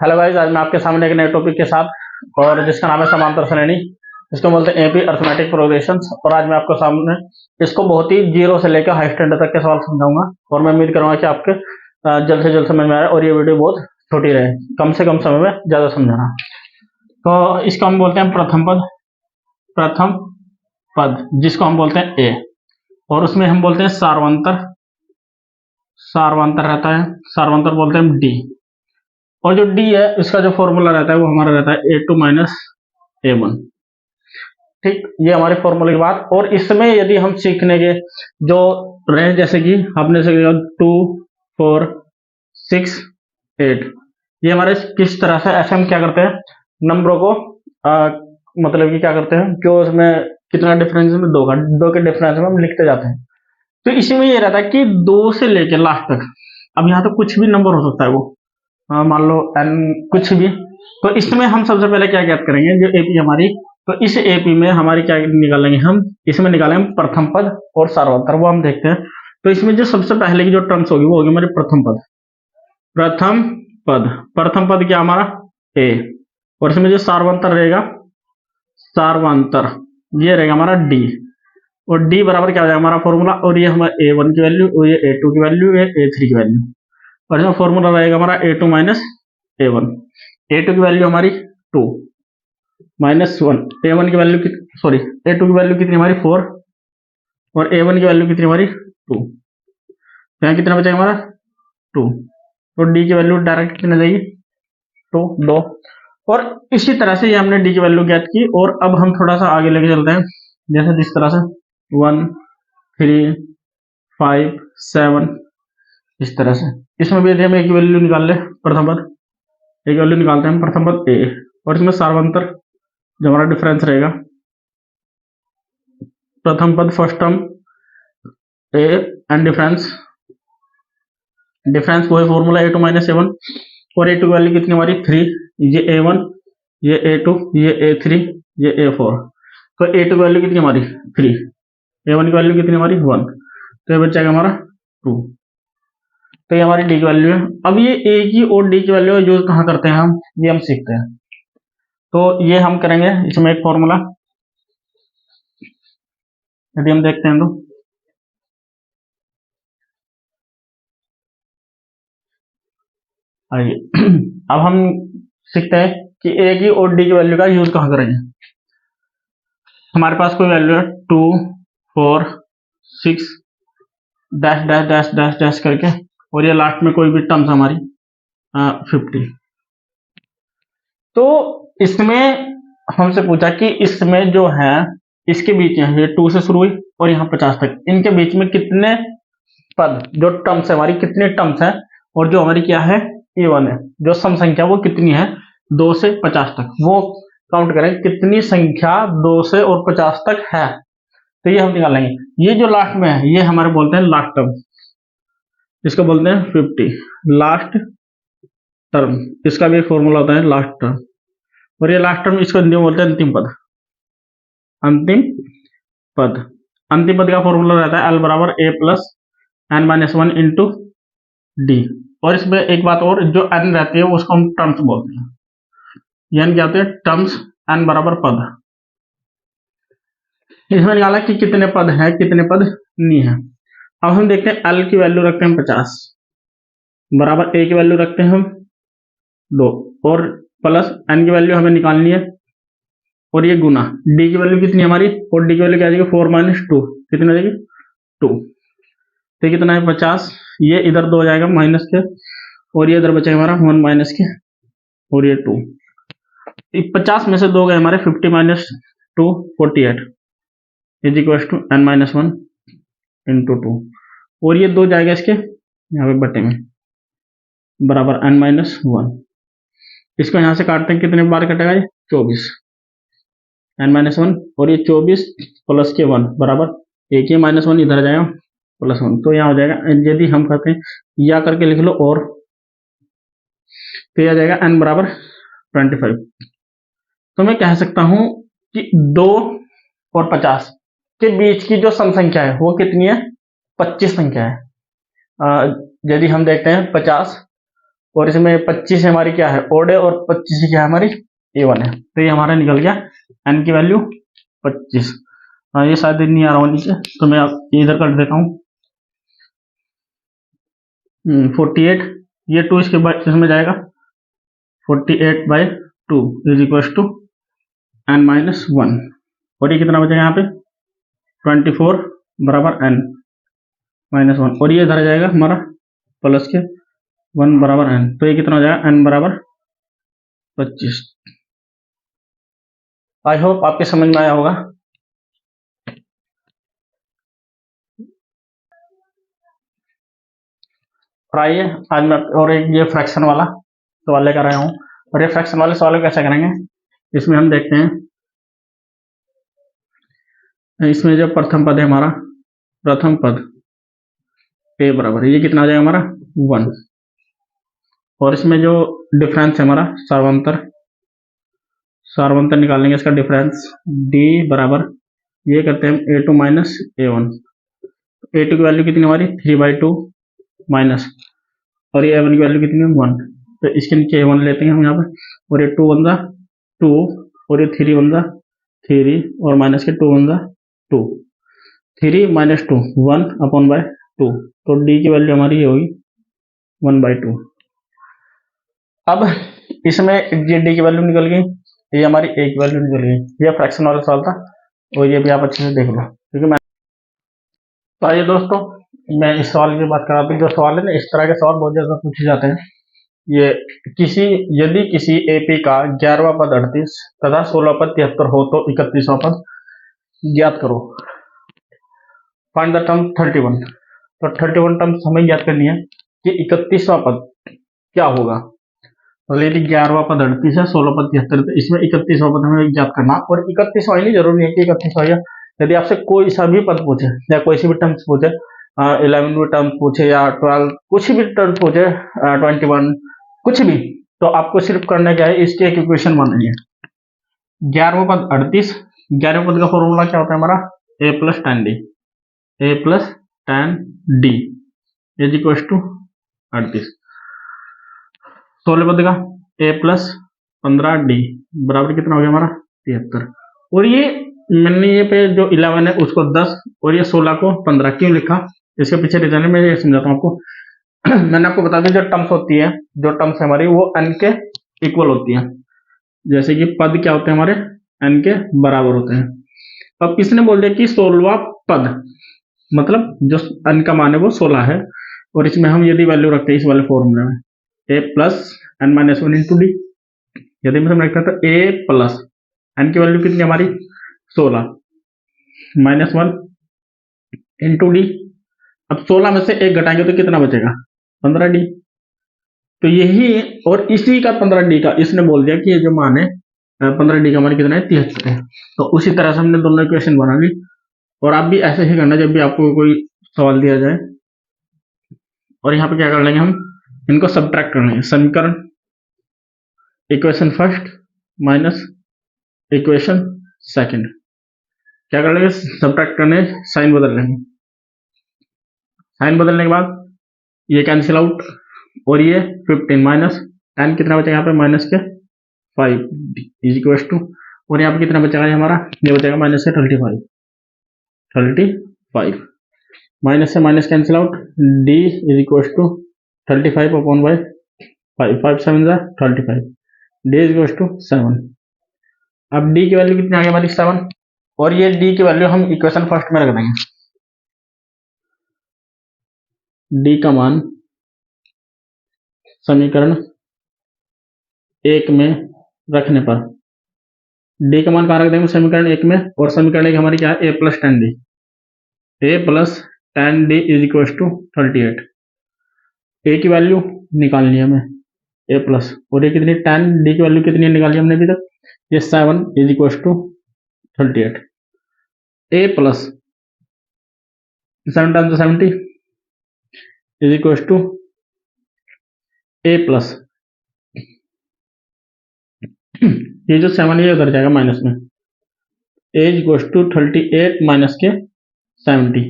Hello guys, आज मैं आपके सामने एक नए टॉपिक के साथ और जिसका नाम है समांतर श्रेणी। इसको बोलते हैं एपी अरिथमेटिक प्रोग्रेशंस। और आज मैं आपको सामने इसको बहुत ही जीरो से लेकर हाई स्टैंडर्ड तक के सवाल समझाऊंगा और मैं उम्मीद करूंगा कि आपके जल्द से जल्द समझ में आए और ये वीडियो बहुत छोटी रहे, कम से कम समय में ज्यादा समझाना। तो इसको हम बोलते हैं प्रथम पद जिसको हम बोलते हैं ए, और उसमें हम बोलते हैं सार्वंतर रहता है, सार्वंतर बोलते हैं डी। और जो डी है इसका जो फॉर्मूला रहता है वो हमारा रहता है A2 माइनस A1। ठीक, ये हमारे फॉर्मूले की बात। और इसमें यदि हम सीखने के जो रहे, जैसे कि आपने से 2 4 6 8, ये हमारे किस तरह से ऐसे हम क्या करते हैं, नंबरों को मतलब कि क्या करते हैं, जो उसमें कितना डिफरेंस में दो के डिफरेंस में हम लिखते जाते हैं। तो इसी में ये रहता है कि 2 से लेकर लास्ट तक, अब यहाँ तो कुछ भी नंबर हो सकता है, वो मान लो n कुछ भी। तो इसमें हम सबसे पहले क्या ज्ञात करेंगे, जो एपी हमारी, तो इस एपी में हमारी क्या निकालेंगे हम, इसमें निकालेंगे प्रथम पद और सार्वंतर, वो हम देखते हैं। तो इसमें जो सबसे पहले की जो टर्म्स होगी वो होगी हमारी प्रथम पद क्या हमारा ए, और इसमें जो सार्वंतर रहेगा, ये रहेगा हमारा डी। और डी बराबर क्या हो जाएगा हमारा फॉर्मूला, और ये हमारा A1 की वैल्यू, और ये A2 की वैल्यू, ये A3 की वैल्यू। और इसमें फॉर्मूला रहेगा हमारा A2 माइनस A1। A2 की वैल्यू हमारी 2 माइनस 1, A1 की वैल्यू सॉरी A2 की वैल्यू कितनी हमारी 4, और A1 की वैल्यू कितनी हमारी 2। यहाँ कितना बचेगा हमारा 2, तो डी की वैल्यू डायरेक्ट कितनी जाएगी 2। और इसी तरह से ये हमने डी की वैल्यू ज्ञात की। और अब हम थोड़ा सा आगे लेके चलते हैं, जैसे जिस तरह से 1 3 5 7, इस तरह से इसमें भी यदि हम एक वैल्यू निकाल ले, प्रथम पद एक वैल्यू निकालते हैं प्रथम पद ए, और इसमें सार्वंतर जो हमारा डिफरेंस रहेगा, प्रथम पद first term A and difference वो है फॉर्मूला A2 माइनस A1। और A2 की वैल्यू कितनी हमारी 3, ये A1, ये A2, ये A3, ये A4। तो A2 की वैल्यू कितनी हमारी 3, A1 की वैल्यू कितनी हमारी 1, तो ये बच जाएगा हमारा 2। तो ये हमारी डी की वैल्यू है। अब ये ए की और डी की वैल्यू यूज कहाँ करते हैं हम, ये हम सीखते हैं। तो ये हम करेंगे इसमें एक फॉर्मूला, यदि हम देखते हैं तो आइए अब हम सीखते हैं कि ए की और डी की वैल्यू का यूज कहाँ करेंगे। हमारे पास कोई वैल्यू है 2 4 6 dash dash dash dash dash करके, और ये लास्ट में कोई भी टर्म्स हमारी 50। तो इसमें हमसे पूछा कि इसमें जो है इसके बीच में ये 2 से शुरू हुई और यहाँ 50 तक, इनके बीच में कितने पद, जो टर्म्स है हमारी, कितने टर्म्स है, और जो हमारी क्या है A1 है, जो सम संख्या वो कितनी है 2 से 50 तक, वो काउंट करें कितनी संख्या 2 से और 50 तक है। तो ये हम निकालेंगे। ये जो लास्ट में है ये हमारे बोलते हैं लास्ट टर्म, इसको बोलते हैं 50 लास्ट टर्म, इसका भी एक फॉर्मूला होता है लास्ट टर्म। और ये लास्ट टर्म इसको हिंदी में बोलते हैं अंतिम पद। अंतिम पद का फॉर्मूला रहता है L बराबर A plus n minus 1 into D. और इसमें एक बात और, जो n रहती है उसको हम टर्म्स बोलते हैं, n क्या होते हैं टर्म्स, n बराबर पद। इसमें निकाला कि कितने पद हैं कितने पद नहीं है। अब हम देखते हैं L की वैल्यू रखते हैं 50 बराबर A की वैल्यू रखते हैं हम 2, और प्लस n की वैल्यू हमें निकालनी है, और ये गुना d की वैल्यू कितनी हमारी, और d की वैल्यू क्या आ जाएगी 4 माइनस 2, कितनी आ जाएगी 2। तो कितना है 50, ये इधर 2 हो जाएगा माइनस के, और ये इधर बचेगा हमारा 1 माइनस के, और ये 2। 50 में से 2 गए हमारे 50 minus 2 48 is equal to n minus 1 into 2, और ये 2 जाएगा इसके यहाँ पे बटे में बराबर n माइनस 1। इसको यहाँ से काटते हैं, कितने बार कटेगा ये 24, n माइनस 1, और ये 24 प्लस के 1 बराबर एक ही माइनस 1 इधर जाएगा प्लस 1, तो यहाँ हो जाएगा। यदि हम करते हैं या करके लिख लो, और तो यह आ जाएगा n बराबर 25। तो मैं कह सकता हूं कि 2 और 50 के बीच की जो सम संख्या है वो कितनी है 25 संख्या है। यदि हम देखते हैं 50 और इसमें 25 हमारी क्या है, ओड है, और 25 क्या है हमारी A1 है। तो ये हमारा निकल गया n की वैल्यू 25। हाँ, ये शायद नहीं आ रहा हो नीचे, तो मैं अब इधर कर देता हूँ 48, ये 2 इसके बाद इसमें जाएगा, 48/2 इज इक्वल टू n-1, और ये कितना बचेगा यहाँ पे 24 बराबर n-1, और ये इधर जाएगा हमारा प्लस के 1 बराबर n, तो ये कितना हो जाएगा n बराबर 25। आई होप आपके समझ में आया होगा। और आइए आज मैं और एक ये फ्रैक्शन वाला सवाल लेकर आया हूँ, और ये फ्रैक्शन वाले सवाल कैसे करेंगे, इसमें हम देखते हैं, इसमें जो प्रथम पद है हमारा, प्रथम पद a बराबर, ये कितना आ जाएगा हमारा 1, और इसमें जो डिफरेंस है हमारा सार्वंतर निकालेंगे, इसका डिफरेंस d बराबर, ये करते हैं a2 माइनस a1, a2 की वैल्यू कितनी हमारी 3/2 माइनस, और ये a1 की वैल्यू कितनी है 1, तो इसके नीचे a1 लेते हैं हम यहाँ पे, और ये 2 1 2, और ये 3 1 3, और माइनस के 2 1 2, 3 माइनस 2 1/2, तो d की वैल्यू हमारी ये होगी 1/2। अब इसमें ये d की वैल्यू निकल गई, ये हमारी a की वैल्यू निकल गई, ये फ्रैक्शन वाला सवाल था, और ये भी आप अच्छे से देख लो, क्योंकि मैं तो आइए दोस्तों, मैं इस सवाल की बात कर रहा था। जो सवाल है ना, इस तरह के सवाल बहुत ज़्यादा पूछे जाते हैं। ये यदि किसी AP का 11वां पद 38 तथा 16वां पद 73 हो तो 31वां पद ज्ञात करो। Find the term 31। तो 31 टर्म्स हमें ज्ञात करनी है कि 31वां पद क्या होगा। तो यदि 11वां पद 38 है, 16वां पद 73, तो इसमें 31वां पद हमें ज्ञात करना। और 31वां नहीं जरूरी है कि 31वां, यदि आपसे कोई सा भी पद पूछे या कोई सी भी टर्म्स पूछे, 11वीं टर्म पूछे या 12, कुछ भी टर्म पूछे, 21, कुछ भी, तो आपको सिर्फ करना क्या है, इसकी एक इक्वेशन बनानी है। 11वां पद 38, 11वें पद का फॉर्मूला क्या होता है हमारा, a + tan d, a + tan d is equal to 38। 16वें पद का a + 15d बराबर कितना हो गया हमारा 73। और ये मैंने ये पे जो 11 है उसको 10 और ये 16 को 15 क्यों लिखा, इसके पीछे रीजन है, मैं ये समझाता हूँ आपको। मैंने आपको बता दी जो टर्म्स होती है, जो टर्म्स हमारी वो n के इक्वल होती है, जैसे कि पद क्या होते हैं हमारे n के बराबर होते हैं। अब इसने बोल दिया कि 16वां पद, मतलब जो n का मान है वो 16 है, और इसमें हम यदि वैल्यू रखते हैं इस वाले फॉर्मूले में a + n-1 × d, यदि मैं रखता तो a + n की वैल्यू कितनी हमारी 16 -1 × d। अब 16 में से 1 घटाएंगे तो कितना बचेगा 15d। तो यही और इसी का 15d का इसने बोल दिया कि ये जो मान है 15d का मान कितना है 73 है। तो उसी तरह से हमने दोनों इक्वेशन बना ली, और आप भी ऐसे ही करना जब भी आपको कोई सवाल दिया जाए। और यहाँ पे क्या कर लेंगे, हम इनको सब्ट्रैक्ट कर लेंगे, समीकरण equation first minus equation second, क्या कर लेंगे सब्ट्रैक्ट करने, साइन बदल लेंगे। साइन बदलने के बाद ये कैंसिल आउट, और ये 15 माइनस tan कितना बचेगा यहाँ पे माइनस के 5 इज इक्वल टू, और यहाँ पे कितना बचेगा हमारा, ये बचेगा माइनस से 35 माइनस से minus cancel out, d is equal to 35/5, 5 7 35, d is equal to 7। अब d की वैल्यू कितनी आ गई हमारी 7, और ये d की वैल्यू हम इक्वेशन फर्स्ट में रख देंगे। d का मान समीकरण 1 में रखने पर, d का मान कहाँ रख देंगे समीकरण 1 में, और समीकरण 1 हमारी क्या है a + tan d, a + tan d is equal to 38। a की वैल्यू निकालनी है हमें a प्लस, और ये कितनी tan d की वैल्यू कितनी निकाली हमने अभी तक, ये 7 is equal to 38। a + 7 × 70 is equal to a + ये जो 7 ये उधर जाएगा माइनस में, a is equal to 38 minus के 70,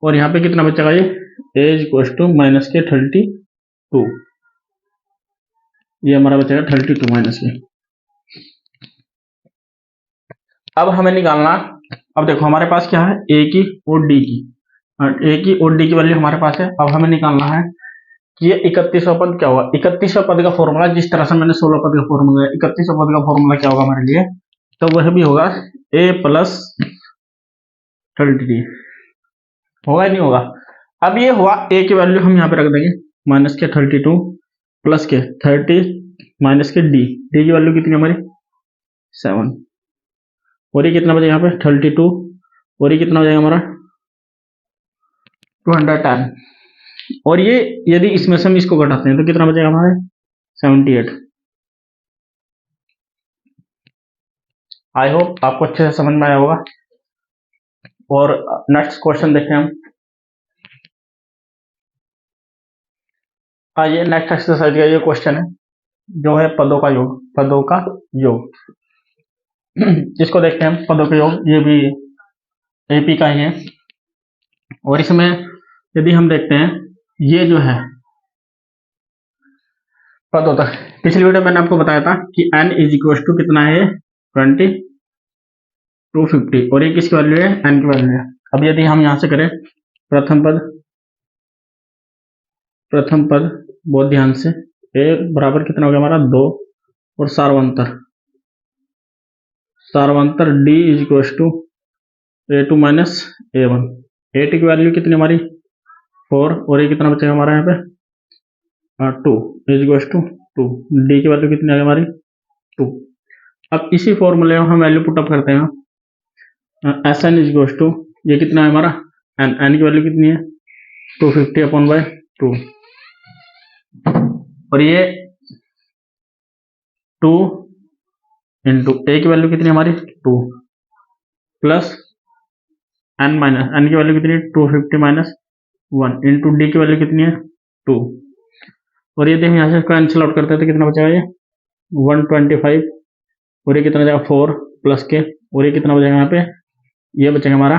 और यहाँ पे कितना बचेगा ये a is equal to minus के 32। ये हमारा बचेगा 32 माइनस के। अब हमें निकालना, अब देखो हमारे पास क्या है, ए की और डी की, ए की और डी की वैल्यू हमारे पास है। अब हमें निकालना है कि ये 31वां पद क्या होगा। 31वां पद का फॉर्मूला, जिस तरह से मैंने 16 पद का फॉर्मूला, 31वां पद का फॉर्मूला क्या होगा हमारे लिए, तो वह भी होगा a प्लस 33, होगा नहीं होगा। अब ये हुआ, a की वैल्यू हम यहाँ पे रख देंगे माइनस के 32 प्लस के 30 माइनस के डी की वैल्यू कितनी हमारी 7, और ये कितना बचेगा यहाँ पे 32, और ये कितना हो जाएगा हमारा 210, और ये यदि इसमें से हम इसको घटाते हैं तो कितना बचेगा हमारे 78। आई होप आपको अच्छे से समझ में आया होगा। और नेक्स्ट क्वेश्चन देखें हम। आइए नेक्स्ट एक्सरसाइज का ये क्वेश्चन है, जो है पदों का योग, पदों का योग। इसको देखते हैं हम, पदों का योग, ये भी एपी का ही है। और इसमें यदि हम देखते हैं, ये जो है पदों तक, पिछली वीडियो मैंने आपको बताया था कि n इज इक्वल टू कितना है 20 250, और ये किसकी वैल्यू है, n की वैल्यू है। अब यदि हम यहां से करें प्रथम पद बहुत ध्यान से, a बराबर कितना हो गया हमारा 2, और सारवंतर d is equal to a2 minus a1, a2 की वैल्यू कितनी हमारी 4, और ये कितना बचेगा हमारा यहाँ पे 2 इज इक्वल टू 2, डी की वैल्यू कितनी आ गई हमारी 2। अब इसी फॉर्मूले में हम वैल्यू पुटअप करते हैं, S N is equal to, ये कितना है हमारा एन की वैल्यू कितनी है 250/2, और ये 2 इंटू ए की वैल्यू कितनी हमारी 2, प्लस एन की वैल्यू कितनी है 250 माइनस 1 इंटू डी की वैल्यू कितनी है 2, और यदि हम यहाँ से कैंसिल आउट करते हैं तो कितना बचेगा ये 125, और ये कितना बचेगा 4 प्लस के, और ये कितना बचेगा यहाँ पे, ये बचेगा हमारा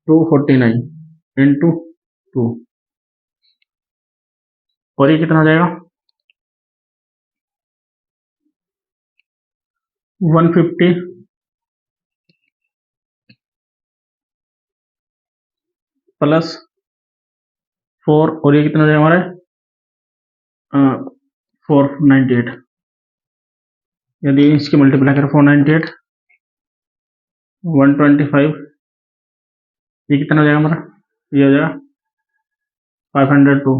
249 इंटू 2, और ये कितना हो जाएगा 150 प्लस 4, और ये कितना हो जाएगा हमारे 498, यदि इसकी मल्टीप्लाई करें 498 125, ये कितना हो जाएगा हमारा, ये हो जाएगा 502,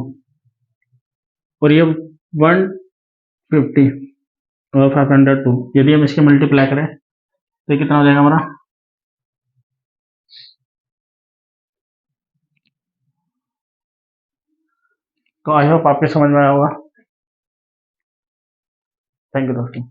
और ये 150 और 502, यदि हम इसके मल्टीप्लाई करें तो ये कितना हो जाएगा हमारा, तो आई होप आपके समझ में आया होगा। थैंक यू दोस्तों।